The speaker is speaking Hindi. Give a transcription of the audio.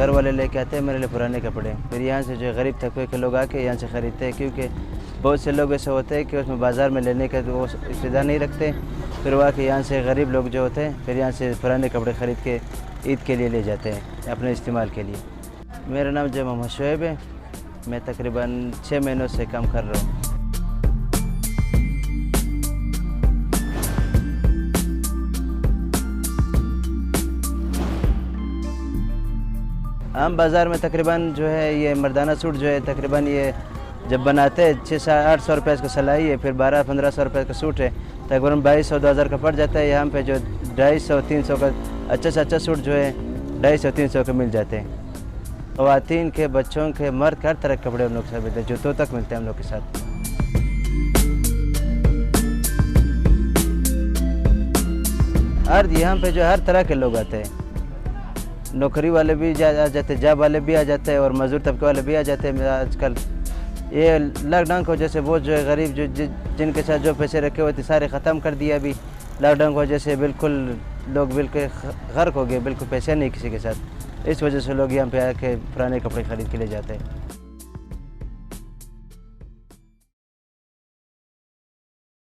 घर वाले लेके आते हैं मेरे लिए पुराने कपड़े। फिर यहाँ से जो गरीब तबके के लोग आके यहाँ से ख़रीदते हैं, क्योंकि बहुत से लोग ऐसे होते हैं कि उसमें बाज़ार में लेने का वो इक़्तिदार नहीं रखते। फिर वो आके यहाँ से गरीब लोग जो होते हैं फिर यहाँ से पुराने कपड़े ख़रीद के ईद के लिए ले जाते हैं अपने इस्तेमाल के लिए। मेरा नाम जो मोहम्मद शुएब है, मैं तकरीबन 6 महीनों से काम कर रहा हूँ। आम बाज़ार में तकरीबन जो है ये मर्दाना सूट जो है तकरीबन ये जब बनाते हैं 600-800 रुपये इसका सिलाई है, फिर 1200-1500 रुपये का सूट है, तकरीबन 2200-2000 का पड़ जाता है। यहाँ पे जो 250-300 का अच्छा से अच्छा सूट जो है 250-300 के मिल जाते हैं। ख़वातीन के, बच्चों के, मर्द के हर तरह के कपड़े हम लोग के साथ मिलते हैं, जूतों तक मिलते हैं हम लोग के साथ। यहाँ पे जो हर तरह के लोग आते हैं, नौकरी वाले भी आ जाते हैं, जॉब वाले भी आ जाते हैं और मज़दूर तबके वाले भी आ जाते हैं। आजकल ये लॉकडाउन की वजह से वो जो है गरीब जो जिनके साथ जो पैसे रखे हुए थे सारे ख़त्म कर दिया। अभी लॉकडाउन की वजह से बिल्कुल लोग बिल्कुल गर्क हो गए, बिल्कुल पैसे नहीं किसी के साथ। इस वजह से लोग यहाँ पे आके पुराने कपड़े ख़रीद के ले जाते हैं।